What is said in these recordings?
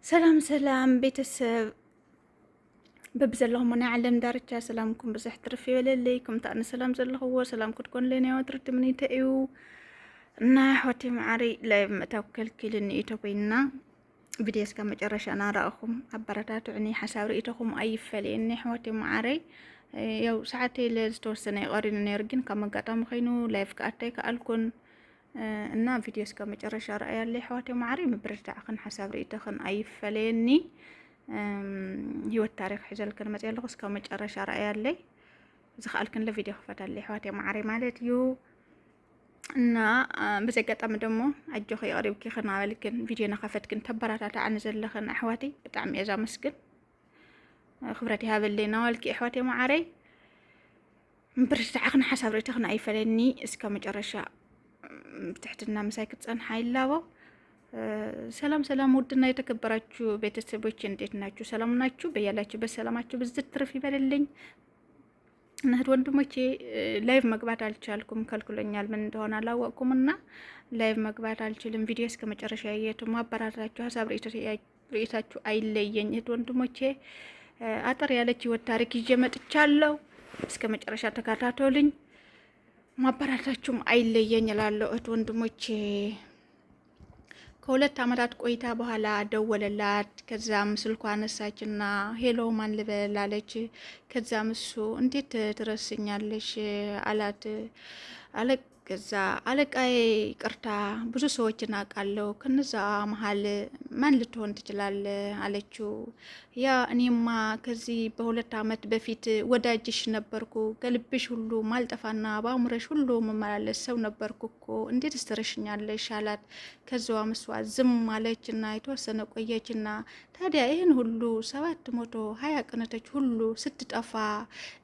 ሰላም ሰላም ቤተሰብ በብዘለኹም ናይ ዓለም ዳርቻ ሰላምኩም ብዙሕ ትርፍ ይበለለይኩም ታእነ ሰላም ዘለኽዎ ሰላም ክትኮን ለናዮ ትርድ ምንይተ እዩ እና ሕወቴ ማዓሪ ላይ ምእታው ከልክልን ኢቶኮይና ቪዲዮ እስከ መጨረሻ ናራእኹም አበረታቱዕኒ ሓሳብ ርእይተኹም ኣይፈልየኒ ሕወቴ ማዓሪ ያው ሰዓተይ ለዝተወሰነ ይቀሪኑ ነይሩ ግን ካብ መጋጣሚ ኮይኑ ላይፍ ከኣታይ ከኣልኩን እና ቪዲዮ እስከ መጨረሻ ረአያለይ ሕወቴ ማዓሪ ምብርታዕኽን ሓሳብ ርእይተኽን ኣይፈልየኒ ህይወት ታሪክ ሒዘልክን መጽያለኹ እስከ መጨረሻ ረአያለይ ዝኽኣልክን ለቪዲዮ ክፈታለይ ሕወቴ ማዓሪ ማለት እዩ እና በዘጋጣሚ ደሞ ኣጆኺ ይቀሪብኪ ክናበልክን ቪዲዮ ናኸፈትክን ተበራታታዕኒ ዘለኽን ኣሕዋቴ ብጣዕሚ እየ ዛመስግን خبرتي هذا اللي ناولك إخواتي معاري برتاعخنا حساب ريتخنا أي فلني إسكا مجرشة بتحتنا مساكت أن حيلاوه سلام سلام ودنا يتكبراتشو بيت السبوتش نديتناتشو سلام ناتشو بيالاتشو بس سلاماتشو بالزتر في باللين نهد وندمتشي لايف مقبات على كالكولونيال من دونا لاوكمنا لايف مقبات على فيديو إسكا مجرشة يتو ما براتشو حساب ريتاتشو أي لين نهد وندمتشي አጠር ያለች ህይወት ታሪክ ይዤ መጥቻለሁ። እስከ መጨረሻ ተከታተሉኝ። ማበረታታችሁም አይለየኝ እላለሁ። እህት ወንድሞቼ ከሁለት አመታት ቆይታ በኋላ ደወለላት። ከዛም ስልኳ አነሳችና ሄሎ ማን ልበል አለች። ከዛም እሱ እንዴት ትረስኛለሽ አላት። ከዛ አለቃዬ ቅርታ ብዙ ሰዎችን አውቃለሁ ከነዛ መሀል ማን ልትሆን ትችላለህ አለችው። ያ እኔማ ከዚህ በሁለት አመት በፊት ወዳጅሽ ነበርኩ ከልብሽ ሁሉ ማልጠፋና በአእምሮሽ ሁሉ መመላለስ ሰው ነበርኩ እኮ እንዴት ትረሽኛለሽ አላት። ከዛው መስዋ ዝም አለችና የተወሰነ ቆየችና ታዲያ ይሄን ሁሉ 720 ቀናቶች ሁሉ ስትጠፋ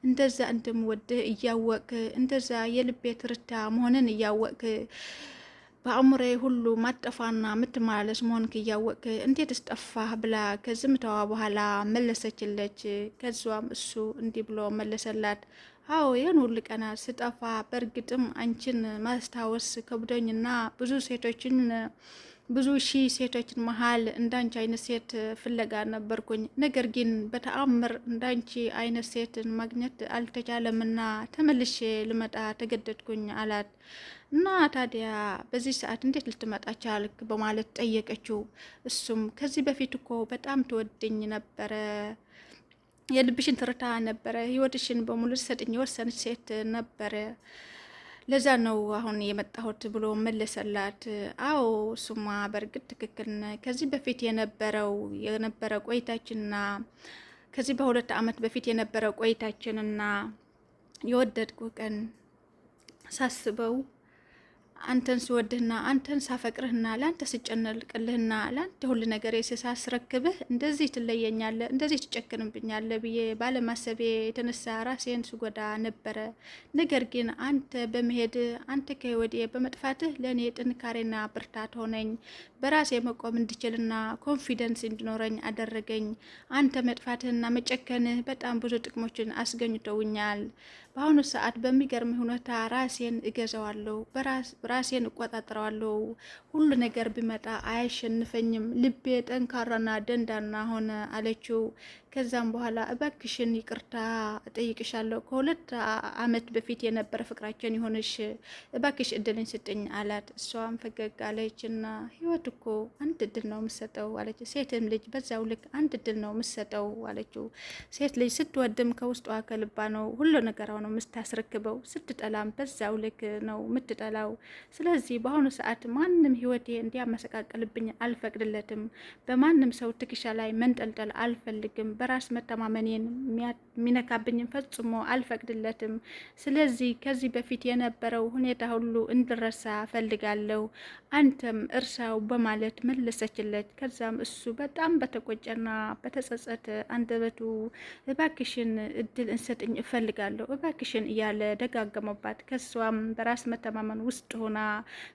እንደዛ እንደምወድህ እያወቅ እንደዛ የልቤ ትርታ መሆንን እያወቅ በአእምሮዬ ሁሉ ማጠፋና ምትመላለስ መሆንክ እያወቅ እንዴት እስጠፋህ ብላ ከዝምታዋ በኋላ መለሰችለች። ከዛም እሱ እንዲህ ብሎ መለሰላት። አዎ ይሄን ሁሉ ቀናት ስጠፋ በእርግጥም አንቺን ማስታወስ ከብዶኝና ብዙ ሺህ ሴቶችን መሀል እንዳንቺ አይነት ሴት ፍለጋ ነበርኩኝ። ነገር ግን በተአምር እንዳንቺ አይነት ሴትን ማግኘት አልተቻለምና ተመልሼ ልመጣ ተገደድኩኝ አላት። እና ታዲያ በዚህ ሰዓት እንዴት ልትመጣ ቻልክ በማለት ጠየቀችው። እሱም ከዚህ በፊት እኮ በጣም ትወደኝ ነበረ፣ የልብሽን ትርታ ነበረ፣ ህይወትሽን በሙሉ ሰጥኝ የወሰነች ሴት ነበረ፣ ለዛ ነው አሁን የመጣሁት ብሎ መለሰላት። አዎ እሱማ በእርግጥ ትክክል ነህ። ከዚህ በፊት የነበረ ቆይታችንና ከዚህ በሁለት አመት በፊት የነበረ ቆይታችንና የወደድኩ ቀን ሳስበው አንተን ስወድህና አንተን ሳፈቅርህና ለአንተ ስጨነቅልህና ለአንተ ሁሉ ነገር ሳስረክብህ እንደዚህ ትለየኛለህ፣ እንደዚህ ትጨክንብኛለህ ብዬ ባለማሰቤ የተነሳ ራሴን ስጎዳ ነበረ። ነገር ግን አንተ በመሄድ አንተ ከህይወቴ በመጥፋትህ ለእኔ ጥንካሬና ብርታት ሆነኝ፣ በራሴ መቆም እንድችልና ኮንፊደንስ እንዲኖረኝ አደረገኝ። አንተ መጥፋትህና መጨከንህ በጣም ብዙ ጥቅሞችን አስገኝተውኛል። በአሁኑ ሰዓት በሚገርም ሁኔታ ራሴን እገዛዋለሁ፣ ራሴን እቆጣጠረዋለሁ። ሁሉ ነገር ቢመጣ አያሸንፈኝም፣ ልቤ ጠንካራና ደንዳና ሆነ አለችው። ከዛም በኋላ እባክሽን ይቅርታ እጠይቅሻለሁ፣ ከሁለት አመት በፊት የነበረ ፍቅራችን ይሆንሽ፣ እባክሽ እድልን ስጥኝ አላት። እሷም ፈገግ አለችና ህይወት እኮ አንድ እድል ነው የምትሰጠው አለች። ሴትም ልጅ በዛው ልክ አንድ እድል ነው የምትሰጠው አለችው። ሴት ልጅ ስትወድም ከውስጧ ከልባ ነው ሁሉ ነገር ነው የምታስረክበው፣ ስትጠላም በዛው ልክ ነው የምትጠላው። ስለዚህ በአሁኑ ሰዓት ማንም ህይወቴ እንዲያመሰቃቅልብኝ አልፈቅድለትም፣ በማንም ሰው ትከሻ ላይ መንጠልጠል አልፈልግም፣ በራስ መተማመኔን የሚነካብኝን ፈጽሞ አልፈቅድለትም። ስለዚህ ከዚህ በፊት የነበረው ሁኔታ ሁሉ እንድረሳ ፈልጋለሁ፣ አንተም እርሳው በማለት መለሰችለት። ከዛም እሱ በጣም በተቆጨና በተጸጸተ አንደበቱ እባክሽን እድል እንሰጥኝ እፈልጋለሁ እባክሽን እያለ ደጋገመባት። ከሷም በራስ መተማመን ውስጥ ሆና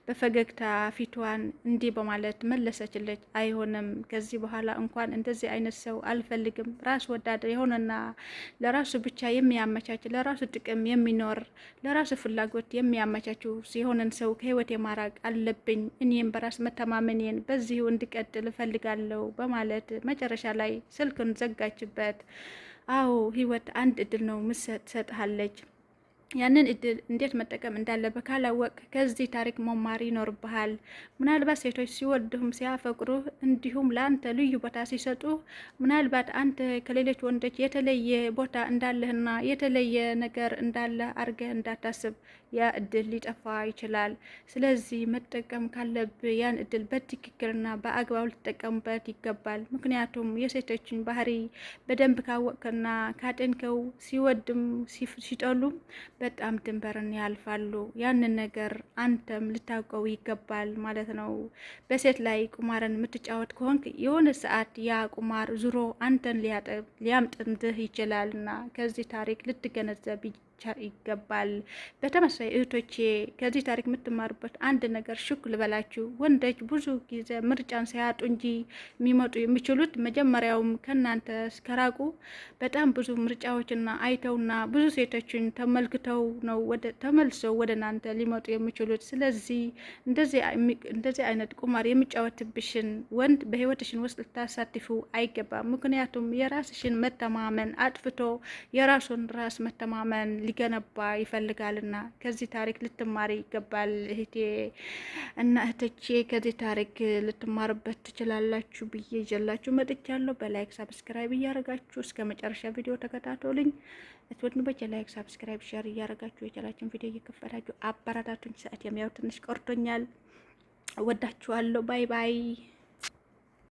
በፈገግታ ፊቷን እንዲህ በማለት መለሰችለት። አይሆንም፣ ከዚህ በኋላ እንኳን እንደዚህ አይነት ሰው አልፈልግም፣ ራስ ወዳድ የሆነና ለራሱ ብቻ የሚያመቻች ለራሱ ጥቅም የሚኖር ለራሱ ፍላጎት የሚያመቻች ሲሆንን ሰው ከህይወት የማራቅ አለብኝ። እኔም በራስ መተማመኔን በዚሁ እንድቀጥል እፈልጋለሁ በማለት መጨረሻ ላይ ስልኩን ዘጋችበት። አዎ ህይወት አንድ እድል ነው ትሰጥሃለች። ያንን እድል እንዴት መጠቀም እንዳለበት ካላወቅ ከዚህ ታሪክ መማር ይኖርብሃል። ምናልባት ሴቶች ሲወዱህም ሲያፈቅሩህ እንዲሁም ለአንተ ልዩ ቦታ ሲሰጡ ምናልባት አንተ ከሌሎች ወንዶች የተለየ ቦታ እንዳለህና የተለየ ነገር እንዳለህ አርገህ እንዳታስብ ያ እድል ሊጠፋ ይችላል። ስለዚህ መጠቀም ካለብህ ያን እድል በትክክልና በአግባብ ልትጠቀምበት ይገባል። ምክንያቱም የሴቶችን ባህሪ በደንብ ካወቅከና ካጤንከው ሲወድም ሲጠሉም በጣም ድንበርን ያልፋሉ። ያንን ነገር አንተም ልታውቀው ይገባል ማለት ነው። በሴት ላይ ቁማርን የምትጫወት ከሆንክ የሆነ ሰዓት ያ ቁማር ዙሮ አንተን ሊያምጥንድህ ይችላልና ከዚህ ታሪክ ልትገነዘብ ይገባል። በተመሳሳይ እህቶቼ ከዚህ ታሪክ የምትማሩበት አንድ ነገር ሹክ ልበላችሁ። ወንዶች ብዙ ጊዜ ምርጫን ሲያጡ እንጂ የሚመጡ የሚችሉት መጀመሪያውም ከእናንተ ከራቁ በጣም ብዙ ምርጫዎችና አይተውና ብዙ ሴቶችን ተመልክተው ነው ተመልሰው ወደ እናንተ ሊመጡ የሚችሉት። ስለዚህ እንደዚህ አይነት ቁማር የሚጫወትብሽን ወንድ በህይወትሽን ውስጥ ልታሳትፉ አይገባም። ምክንያቱም የራስሽን መተማመን አጥፍቶ የራሱን ራስ መተማመን ሊገነባ ይፈልጋልና ከዚህ ታሪክ ልትማሪ ይገባል እህቴ እና እህቶቼ። ከዚህ ታሪክ ልትማርበት ትችላላችሁ ብዬ ይዤላችሁ መጥቻለሁ። በላይክ ሳብስክራይብ እያደረጋችሁ እስከ መጨረሻ ቪዲዮ ተከታተሉኝ። ወንድሞቼ ላይክ ሳብስክራይብ ሼር እያደረጋችሁ የቻላችሁን ቪዲዮ እየከፈታችሁ አበረታቱኝ። ሰዓት የሚያው ትንሽ ቆርጦኛል። ወዳችኋለሁ። ባይ ባይ።